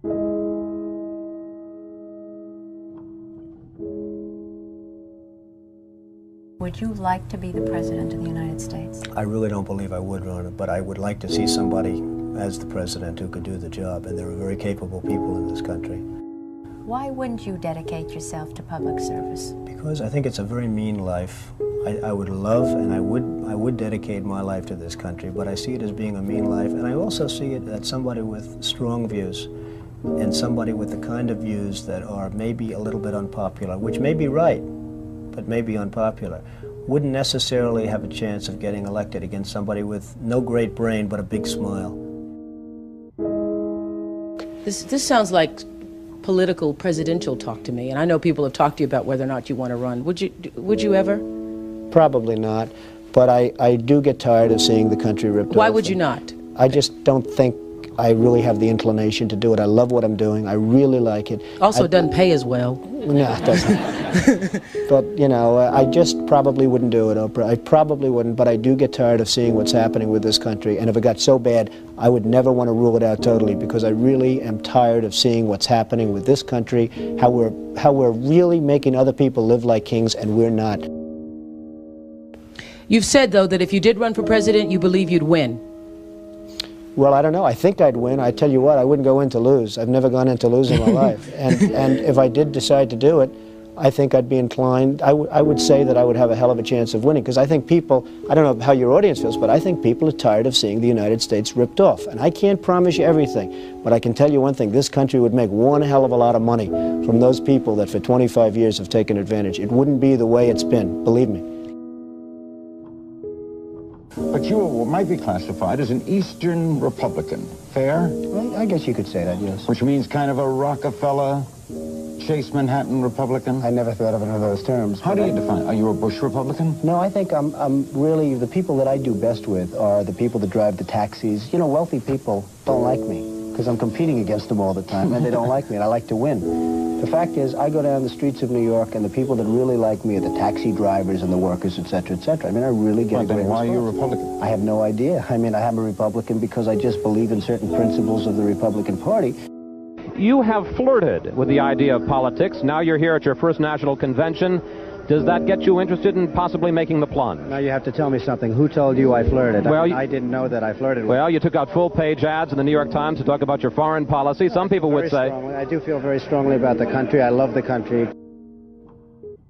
Would you like to be the President of the United States? I really don't believe I would run it, but I would like to see somebody as the President who could do the job, and there are very capable people in this country. Why wouldn't you dedicate yourself to public service? Because I think it's a very mean life. I would love and I would dedicate my life to this country, but I see it as being a mean life, and I also see it as somebody with strong views and somebody with the kind of views that are maybe a little bit unpopular, which may be right, but may be unpopular, wouldn't necessarily have a chance of getting elected against somebody with no great brain but a big smile. This sounds like political presidential talk to me, and I know people have talked to you about whether or not you want to run. Would you ever? Probably not, but I do get tired of seeing the country ripped off. Why would you not? I just don't think I really have the inclination to do it. I love what I'm doing. I really like it. Also, it doesn't pay as well. No, it doesn't. But, you know, I just probably wouldn't do it, Oprah. I probably wouldn't, but I do get tired of seeing what's happening with this country. And if it got so bad, I would never want to rule it out totally, because I really am tired of seeing what's happening with this country, how we're really making other people live like kings, and we're not. You've said, though, that if you did run for president, you believe you'd win. Well, I don't know. I think I'd win. I tell you what, I wouldn't go in to lose. I've never gone in to lose in my life. And if I did decide to do it, I think I'd be inclined, I would say that I would have a hell of a chance of winning, because I think people, I don't know how your audience feels, but I think people are tired of seeing the United States ripped off. And I can't promise you everything, but I can tell you one thing, this country would make one hell of a lot of money from those people that for 25 years have taken advantage. It wouldn't be the way it's been, believe me. But you might be classified as an Eastern Republican. Fair? Well, I guess you could say that, yes. Which means kind of a Rockefeller, Chase Manhattan Republican? I never thought of it in those terms. How do you define? Are you a Bush Republican? No, I think I'm really, the people that I do best with are the people that drive the taxis. You know, wealthy people don't like me because I'm competing against them all the time, and they don't like me, and I like to win. The fact is, I go down the streets of New York, and the people that really like me are the taxi drivers and the workers, et cetera, et cetera. I mean, I really get a great response. Why are you a Republican? I have no idea. I mean, I am a Republican because I just believe in certain principles of the Republican Party. You have flirted with the idea of politics. Now you're here at your first national convention. Does that get you interested in possibly making the plunge? Now you have to tell me something. Who told you I flirted? Well, I didn't know that I flirted with. Well, you took out full-page ads in the New York Times to talk about your foreign policy. Some people would say... I do feel very strongly about the country. I love the country.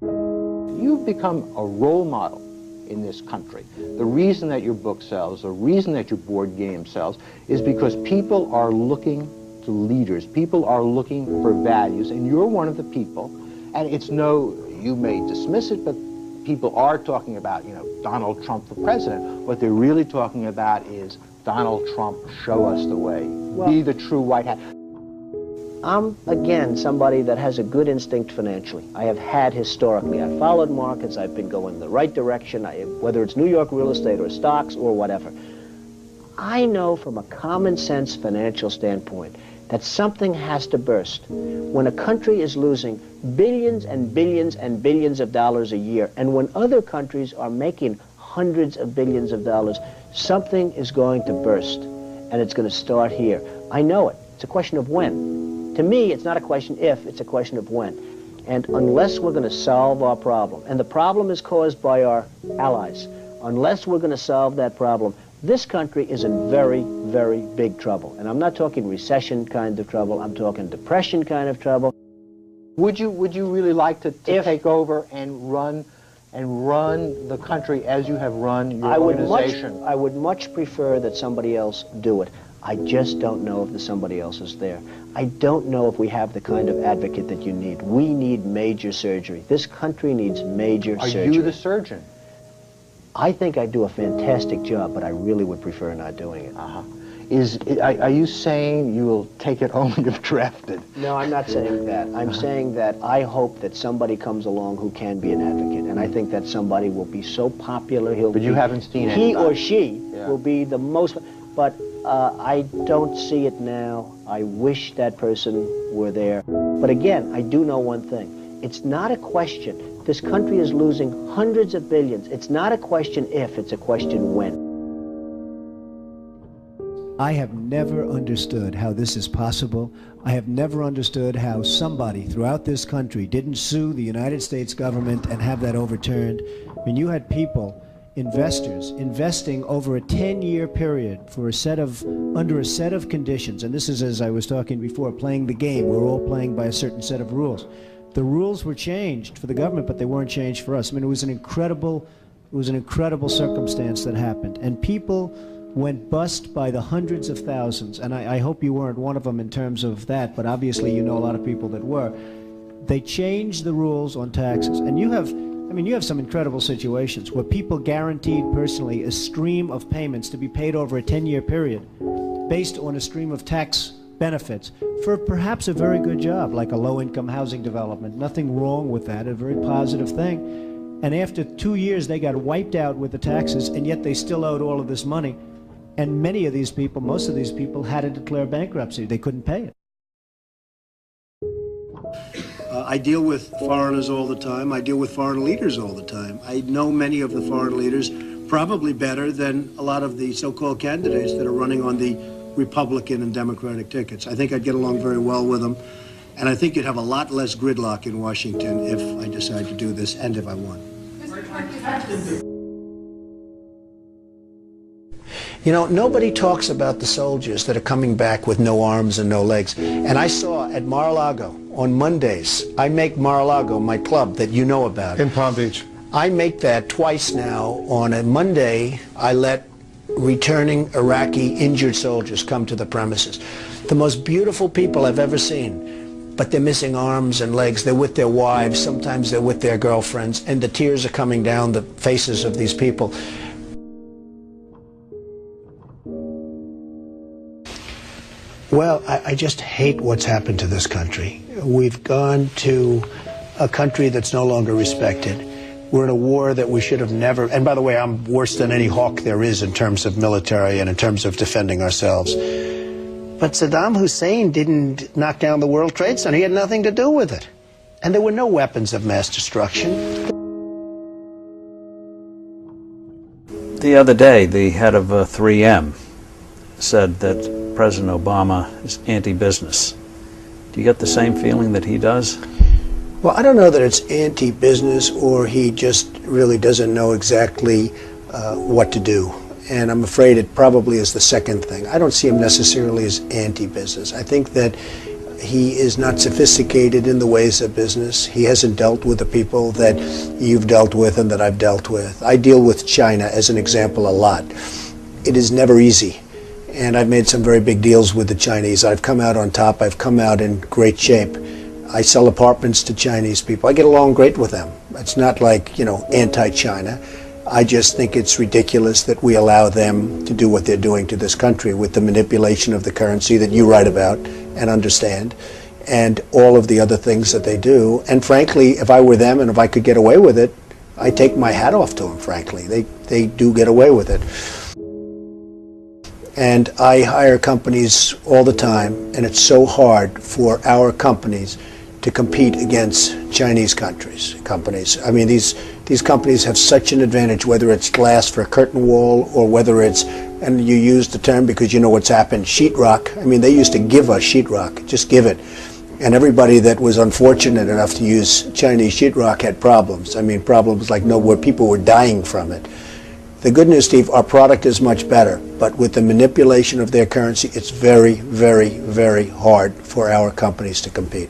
You've become a role model in this country. The reason that your book sells, the reason that your board game sells, is because people are looking to leaders. People are looking for values, and you're one of the people. And it's no, you may dismiss it, but people are talking about, you know, Donald Trump for president. What they're really talking about is Donald Trump, show us the way. Well, be the true white hat. I'm, again, somebody that has a good instinct financially. I have had historically. I followed markets. I've been going the right direction, whether it's New York real estate or stocks or whatever. I know from a common sense financial standpoint that something has to burst. When a country is losing billions and billions and billions of dollars a year, and when other countries are making hundreds of billions of dollars, something is going to burst, and it's going to start here. I know it. It's a question of when. To me, it's not a question if, it's a question of when. And unless we're going to solve our problem, and the problem is caused by our allies, unless we're going to solve that problem, this country is in very, very big trouble. And I'm not talking recession kind of trouble, I'm talking depression kind of trouble. Would you really like to take over and run the country as you have run your organization? I would much prefer that somebody else do it. I just don't know if the somebody else is there. I don't know if we have the kind of advocate that you need. We need major surgery. This country needs major surgery. Are you the surgeon? I think I do a fantastic job, but I really would prefer not doing it. Are you saying you will take it only if drafted? No, I'm not saying that. I'm saying that I hope that somebody comes along who can be an advocate, and I think that somebody will be so popular, But you haven't seen it. He or she will be the most, but I don't see it now. I wish that person were there. But again, I do know one thing. It's not a question. This country is losing hundreds of billions. It's not a question if, it's a question when. I have never understood how this is possible. I have never understood how somebody throughout this country didn't sue the United States government and have that overturned. I mean, you had people, investors, investing over a 10-year period for under a set of conditions. And this is, as I was talking before, playing the game. We're all playing by a certain set of rules. The rules were changed for the government, but they weren't changed for us. I mean, it was an incredible circumstance that happened. And people went bust by the hundreds of thousands, and I hope you weren't one of them in terms of that, but obviously you know a lot of people that were. They changed the rules on taxes, and you have some incredible situations where people guaranteed personally a stream of payments to be paid over a 10-year period based on a stream of tax benefits for perhaps a very good job, like a low-income housing development. Nothing wrong with that, a very positive thing. And after 2 years, they got wiped out with the taxes, and yet they still owed all of this money. And many of these people, most of these people, had to declare bankruptcy. They couldn't pay it. I deal with foreigners all the time. I deal with foreign leaders all the time. I know many of the foreign leaders probably better than a lot of the so-called candidates that are running on the Republican and Democratic tickets. I think I'd get along very well with them. And I think you'd have a lot less gridlock in Washington if I decide to do this and if I won. You know, nobody talks about the soldiers that are coming back with no arms and no legs. And I saw at Mar-a-Lago on Mondays, I make Mar-a-Lago my club that you know about. In Palm Beach. I make that twice now. On a Monday, I let returning Iraqi injured soldiers come to the premises. The most beautiful people I've ever seen, but they're missing arms and legs. They're with their wives, sometimes they're with their girlfriends, and the tears are coming down the faces of these people. Well, I just hate what's happened to this country. We've gone to a country that's no longer respected. We're in a war that we should have never, and by the way, I'm worse than any hawk there is in terms of military and in terms of defending ourselves. But Saddam Hussein didn't knock down the World Trade Center. He had nothing to do with it. And there were no weapons of mass destruction. The other day, the head of 3M said that President Obama is anti-business. Do you get the same feeling that he does? Well, I don't know that it's anti-business or he just really doesn't know exactly what to do. And I'm afraid it probably is the second thing. I don't see him necessarily as anti-business. I think that he is not sophisticated in the ways of business. He hasn't dealt with the people that you've dealt with and that I've dealt with. I deal with China as an example a lot. It is never easy. And I've made some very big deals with the Chinese. I've come out on top. I've come out in great shape. I sell apartments to Chinese people. I get along great with them. It's not like, you know, anti-China. I just think it's ridiculous that we allow them to do what they're doing to this country with the manipulation of the currency that you write about and understand, and all of the other things that they do. And frankly, if I were them and if I could get away with it, I'd take my hat off to them, frankly. They do get away with it. And I hire companies all the time, and it's so hard for our companies to compete against Chinese companies. I mean, these companies have such an advantage, whether it's glass for a curtain wall or whether it's, and you use the term because you know what's happened, sheetrock. I mean, they used to give us sheetrock, just give it. And everybody that was unfortunate enough to use Chinese sheetrock had problems. I mean, problems like where people were dying from it. The good news, Steve, our product is much better, but with the manipulation of their currency, it's very, very, very hard for our companies to compete.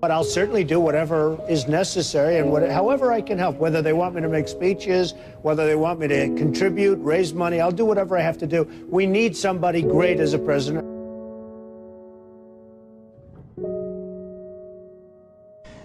But I'll certainly do whatever is necessary and however I can help, whether they want me to make speeches, whether they want me to contribute, raise money, I'll do whatever I have to do. We need somebody great as a president.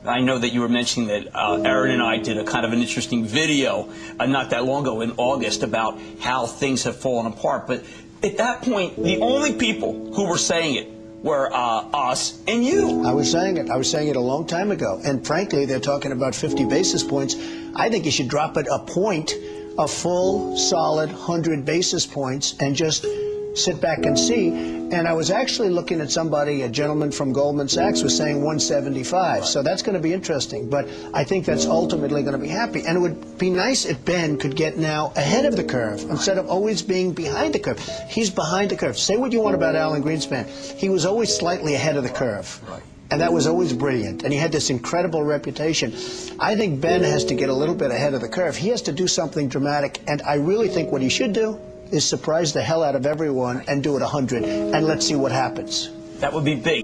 I know that you were mentioning that Aaron and I did a kind of an interesting video not that long ago in August about how things have fallen apart. But at that point, the only people who were saying it were us and you. I was saying it. I was saying it a long time ago. And frankly, they're talking about 50 basis points. I think you should drop it a point, a full, solid 100 basis points, and just sit back and see. And I was actually looking at somebody, a gentleman from Goldman Sachs was saying 175. So that's going to be interesting. But I think that's ultimately going to be happy. And it would be nice if Ben could get now ahead of the curve instead of always being behind the curve. He's behind the curve. Say what you want about Alan Greenspan. He was always slightly ahead of the curve. And that was always brilliant. And he had this incredible reputation. I think Ben has to get a little bit ahead of the curve. He has to do something dramatic. And I really think what he should do is surprise the hell out of everyone and do it 100. And let's see what happens. That would be big.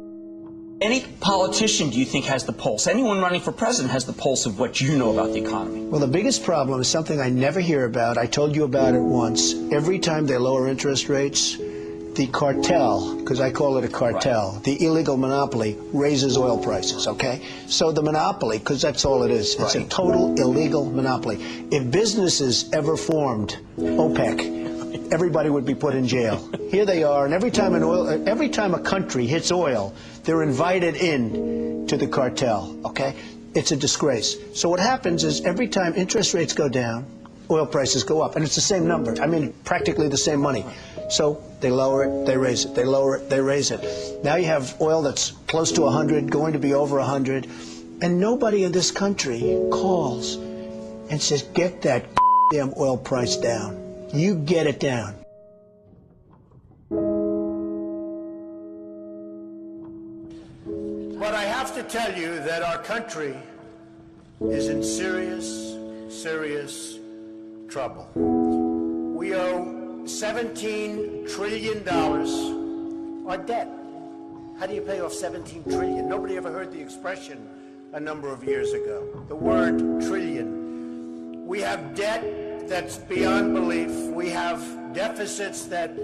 Any politician, do you think, has the pulse? Anyone running for president has the pulse of what you know about the economy? Well, the biggest problem is something I never hear about. I told you about it once. Every time they lower interest rates, the cartel, because I call it a cartel, the illegal monopoly, raises oil prices, okay? So the monopoly, because that's all it is, it's a total illegal monopoly. If businesses ever formed OPEC, everybody would be put in jail. Here they are, and every time a country hits oil, they're invited in to the cartel, okay? It's a disgrace. So what happens is every time interest rates go down, oil prices go up, and it's the same number. I mean, practically the same money. So they lower it, they raise it, they lower it, they raise it. Now you have oil that's close to 100, going to be over 100, and nobody in this country calls and says, get that damn oil price down. You get it down. But I have to tell you that our country is in serious, serious trouble. We owe $17 trillion our debt. How do you pay off $17 trillion? Nobody ever heard the expression a number of years ago. The word trillion. We have debt that's beyond belief. We have deficits that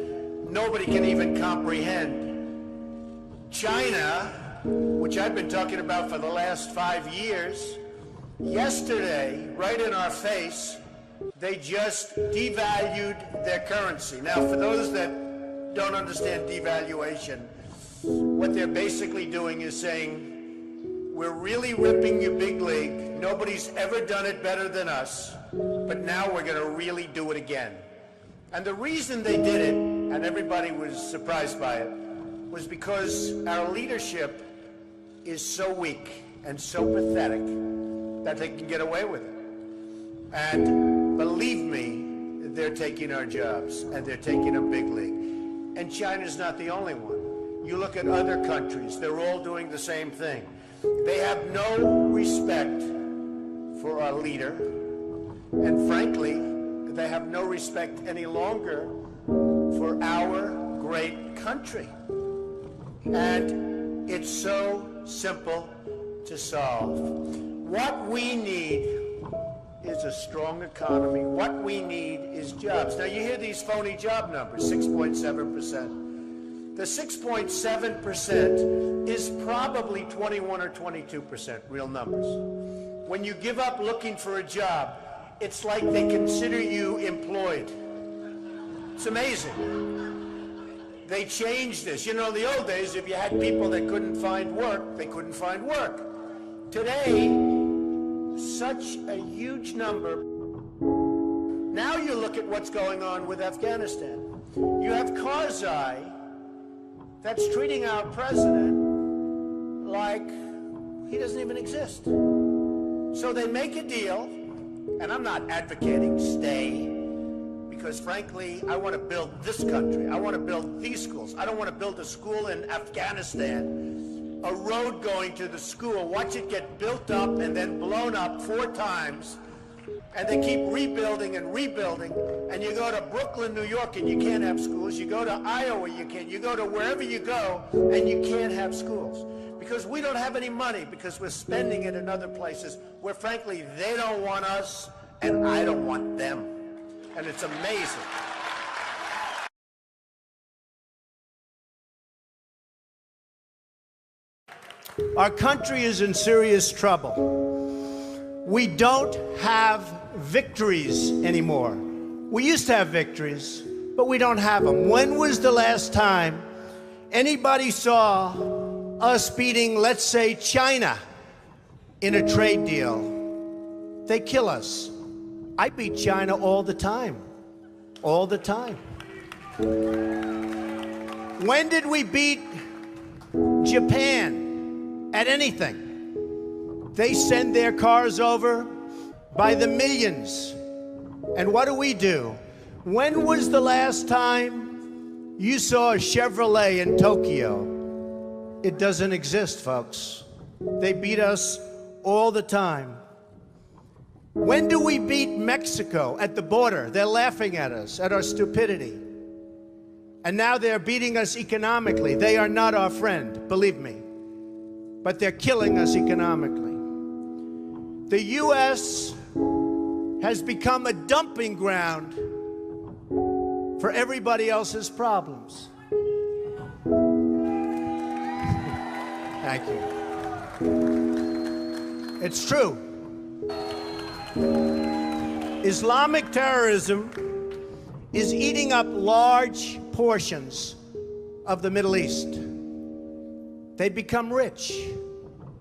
nobody can even comprehend. China, which I've been talking about for the last 5 years, yesterday, right in our face, they just devalued their currency. Now, for those that don't understand devaluation, what they're basically doing is saying, we're really ripping you big league. Nobody's ever done it better than us, but now we're going to really do it again. And the reason they did it, and everybody was surprised by it, was because our leadership is so weak and so pathetic that they can get away with it. And believe me, they're taking our jobs, and they're taking a big league. And China's not the only one. You look at other countries, they're all doing the same thing. They have no respect for our leader, and frankly, they have no respect any longer for our great country. And it's so simple to solve. What we need is a strong economy. What we need is jobs. Now, you hear these phony job numbers, 6.7%. The 6.7% is probably 21 or 22% real numbers. When you give up looking for a job, it's like they consider you employed. It's amazing. They changed this. You know, in the old days, if you had people that couldn't find work, they couldn't find work. Today, such a huge number. Now you look at what's going on with Afghanistan. You have Karzai that's treating our president like he doesn't even exist. So they make a deal, and I'm not advocating stay, because frankly, I want to build this country. I want to build these schools. I don't want to build a school in Afghanistan, a road going to the school, watch it get built up and then blown up 4 times, and they keep rebuilding and rebuilding, and you go to Brooklyn, New York, and you can't have schools. You go to Iowa, you can't. You go to wherever you go, and you can't have schools. Because we don't have any money, because we're spending it in other places where, frankly, they don't want us, and I don't want them. And it's amazing. Our country is in serious trouble. We don't have victories anymore. We used to have victories, but we don't have them. When was the last time anybody saw us beating, let's say, China in a trade deal? They kill us. I beat China all the time. All the time. When did we beat Japan at anything? They send their cars over by the millions. And what do? When was the last time you saw a Chevrolet in Tokyo? It doesn't exist, folks. They beat us all the time. When do we beat Mexico at the border? They're laughing at us, at our stupidity. And now they're beating us economically. They are not our friend, believe me. But they're killing us economically. The U.S. has become a dumping ground for everybody else's problems. Thank you. It's true. Islamic terrorism is eating up large portions of the Middle East. They become rich.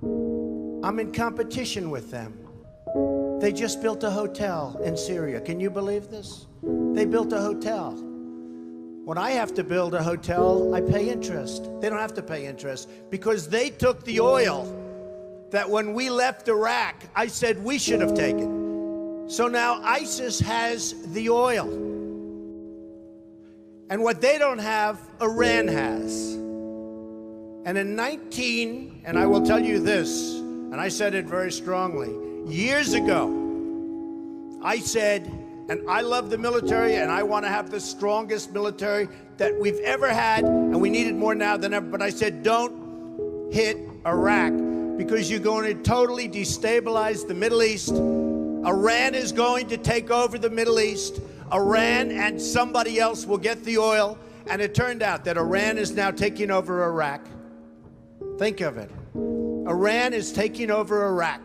I'm in competition with them. They just built a hotel in Syria. Can you believe this? They built a hotel. When I have to build a hotel, I pay interest. They don't have to pay interest because they took the oil that when we left Iraq, I said we should have taken. So now ISIS has the oil. And what they don't have, Iran has. And in and I will tell you this, and I said it very strongly, years ago, I said, and I love the military, and I want to have the strongest military that we've ever had, and we need it more now than ever, but I said, don't hit Iraq, because you're going to totally destabilize the Middle East. Iran is going to take over the Middle East. Iran and somebody else will get the oil, and it turned out that Iran is now taking over Iraq. Think of it. Iran is taking over Iraq,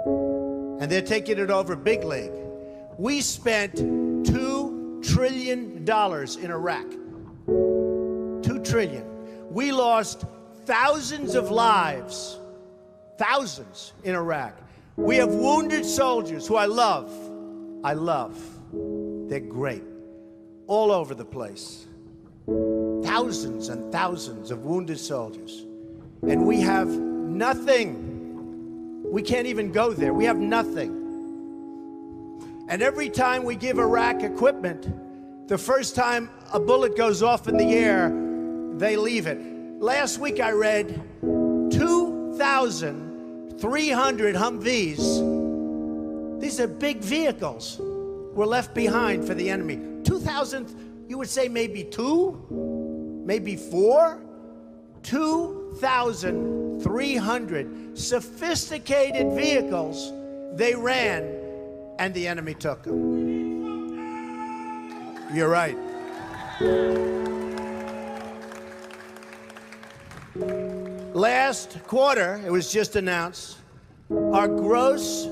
and they're taking it over big league. We spent $2 trillion in Iraq. $2 trillion. We lost thousands of lives, thousands in Iraq. We have wounded soldiers who I love. They're great. All over the place. Thousands and thousands of wounded soldiers. And we have nothing. We can't even go there. We have nothing. And every time we give Iraq equipment, the first time a bullet goes off in the air, they leave it. Last week I read 2,300 Humvees. These are big vehicles were left behind for the enemy. 2,000, you would say maybe 2, maybe 4. 2,300 sophisticated vehicles they ran, and the enemy took them. You're right. Last quarter, it was just announced, our gross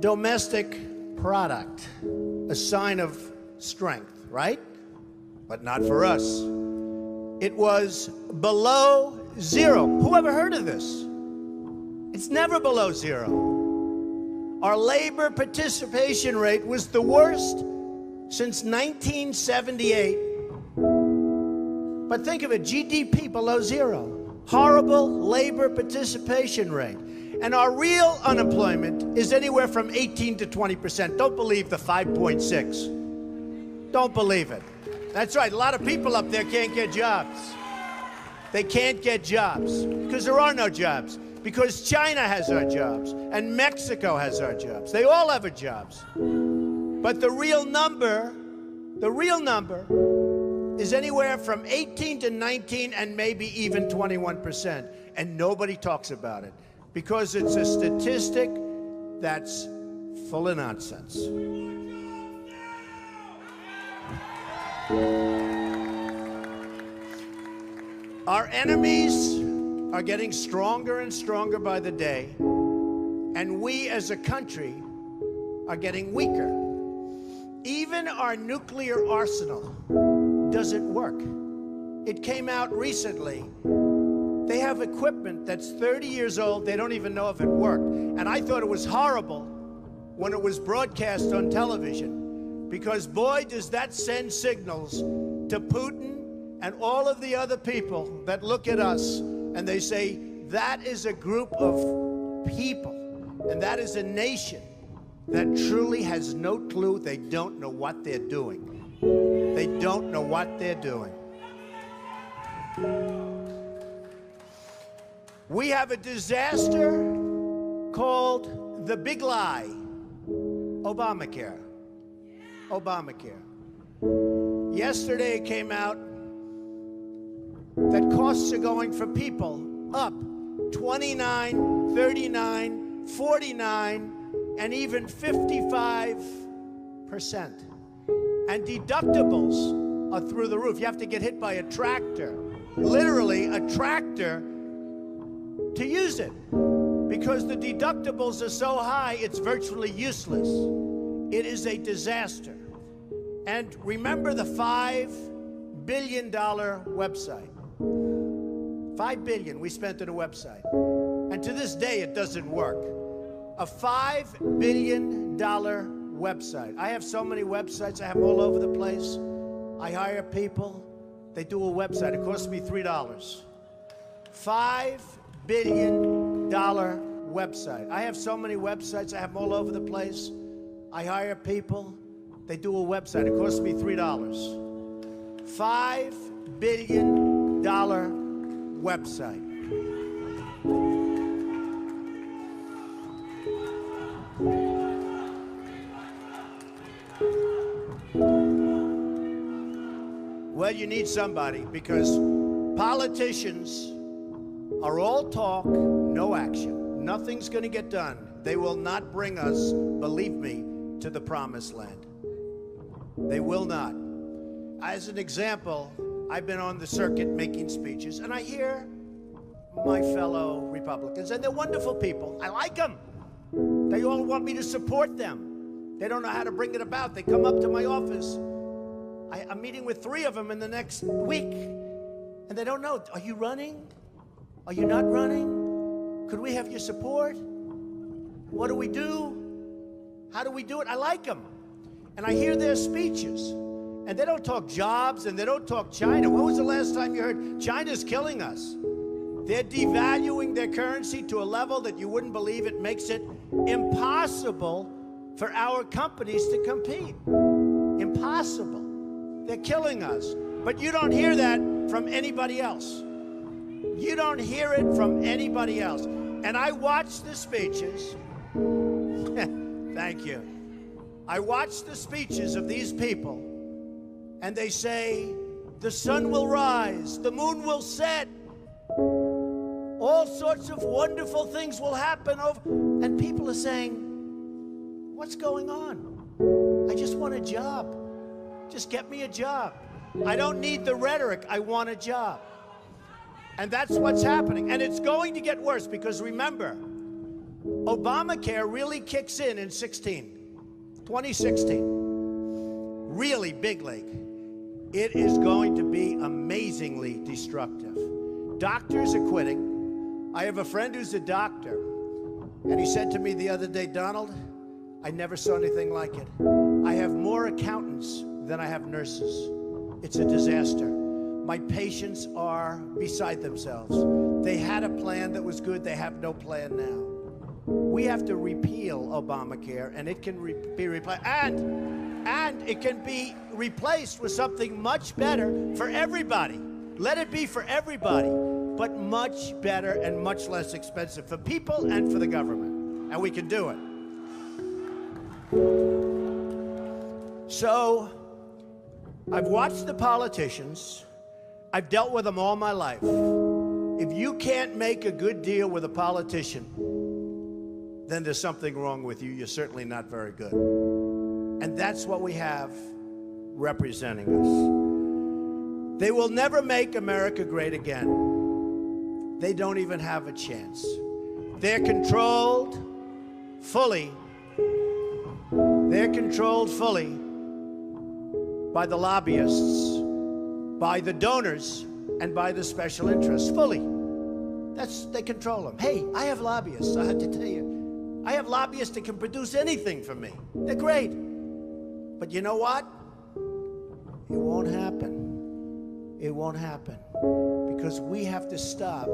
domestic product, a sign of strength, right? But not for us. It was below zero. Who ever heard of this? It's never below zero. Our labor participation rate was the worst since 1978. But think of it, GDP below zero. Horrible labor participation rate. And our real unemployment is anywhere from 18 to 20%. Don't believe the 5.6. Don't believe it. That's right, a lot of people up there can't get jobs. They can't get jobs because there are no jobs. Because China has our jobs and Mexico has our jobs. They all have our jobs. But the real number is anywhere from 18 to 19 and maybe even 21%. And nobody talks about it because it's a statistic that's full of nonsense. Our enemies are getting stronger and stronger by the day, and we as a country are getting weaker. Even our nuclear arsenal doesn't work. It came out recently. They have equipment that's 30 years old. They don't even know if it worked. And I thought it was horrible when it was broadcast on television, because boy, does that send signals to Putin and all of the other people that look at us and they say, that is a group of people, and that is a nation that truly has no clue. They don't know what they're doing. They don't know what they're doing. We have a disaster called the big lie, Obamacare. Obamacare. Yesterday it came out that costs are going for people up 29, 39, 49, and even 55%. And deductibles are through the roof. You have to get hit by a tractor, literally a tractor, to use it, because the deductibles are so high it's virtually useless. It is a disaster. And remember the $5 billion website. $5 billion we spent on a website. And to this day it doesn't work. A $5 billion website. I have so many websites, I have them all over the place. I hire people, they do a website. It costs me $3. $5 billion website. I have so many websites, I have them all over the place. I hire people, they do a website. It costs me $3. $5 billion website. Well, you need somebody, because politicians are all talk, no action. Nothing's going to get done. They will not bring us, believe me, to the promised land. They will not. As an example, I've been on the circuit making speeches, and I hear my fellow Republicans, and they're wonderful people. I like them. They all want me to support them. They don't know how to bring it about. They come up to my office. I'm meeting with 3 of them in the next week, and they don't know. Are you running? Are you not running? Could we have your support? What do we do? How do we do it? I like them. And I hear their speeches, and they don't talk jobs, and they don't talk China. When was the last time you heard China's killing us? They're devaluing their currency to a level that you wouldn't believe. It makes it impossible for our companies to compete. Impossible. They're killing us. But you don't hear that from anybody else. You don't hear it from anybody else. And I watch the speeches. Thank you. I watch the speeches of these people, and they say, the sun will rise, the moon will set, all sorts of wonderful things will happen. And people are saying, what's going on? I just want a job. Just get me a job. I don't need the rhetoric. I want a job. And that's what's happening. And it's going to get worse, because remember, Obamacare really kicks in 2016. Really big league. It is going to be amazingly destructive. Doctors are quitting. I have a friend who's a doctor, and he said to me the other day, Donald, I never saw anything like it. I have more accountants than I have nurses. It's a disaster. My patients are beside themselves. They had a plan that was good. They have no plan now. We have to repeal Obamacare, and it can be replaced. And it can be replaced with something much better for everybody. Let it be for everybody, but much better and much less expensive for people and for the government. And we can do it. So, I've watched the politicians. I've dealt with them all my life. If you can't make a good deal with a politician, then there's something wrong with you. You're certainly not very good. And that's what we have representing us. They will never make America great again. They don't even have a chance. They're controlled fully. They're controlled fully by the lobbyists, by the donors, and by the special interests, fully. They control them. Hey, I have lobbyists, I have to tell you. I have lobbyists that can produce anything for me. They're great. But you know what? It won't happen. It won't happen because we have to stop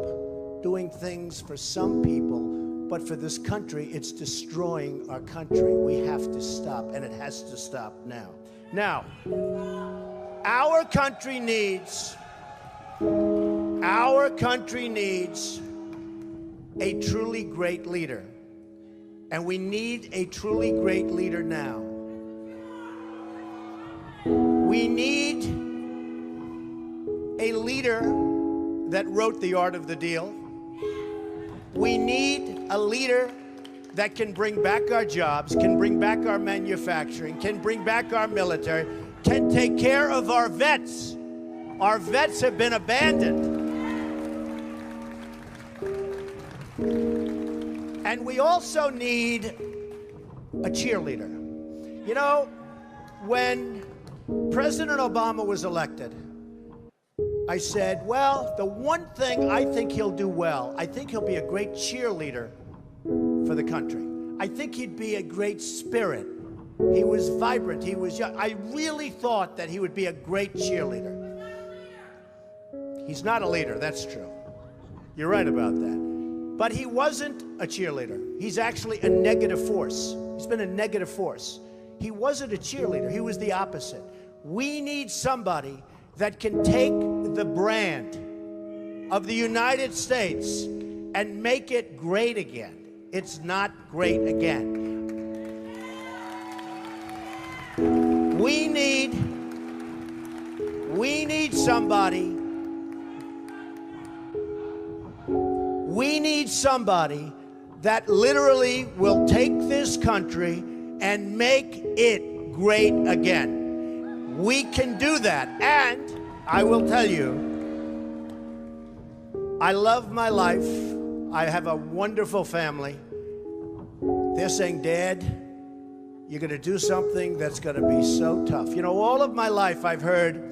doing things for some people, but for this country, it's destroying our country. We have to stop, and it has to stop now. Now, our country needs a truly great leader. And we need a truly great leader now. We need a leader that wrote The Art of the Deal. We need a leader that can bring back our jobs, can bring back our manufacturing, can bring back our military, can take care of our vets. Our vets have been abandoned. And we also need a cheerleader. You know, when President Obama was elected, I said, well, the one thing I think he'll do well, I think he'll be a great cheerleader for the country. I think he'd be a great spirit. He was vibrant, he was young. I really thought that he would be a great cheerleader. He's not a leader, that's true. You're right about that. But he wasn't a cheerleader. He's actually a negative force. He's been a negative force. He wasn't a cheerleader. He was the opposite. We need somebody that can take the brand of the United States and make it great again. It's not great again. We need somebody. We need somebody that literally will take this country and make it great again. We can do that. And I will tell you, I love my life. I have a wonderful family. They're saying, Dad, you're going to do something that's going to be so tough. You know, all of my life I've heard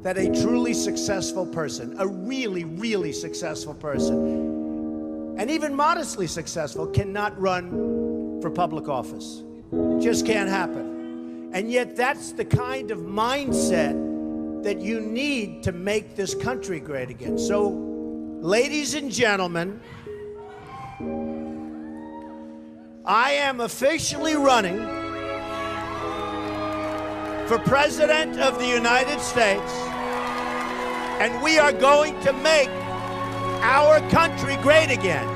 that a truly successful person, a really, really successful person, and even modestly successful, cannot run for public office. Just can't happen. And yet that's the kind of mindset that you need to make this country great again. So, ladies and gentlemen, I am officially running for President of the United States, and we are going to make our country great again.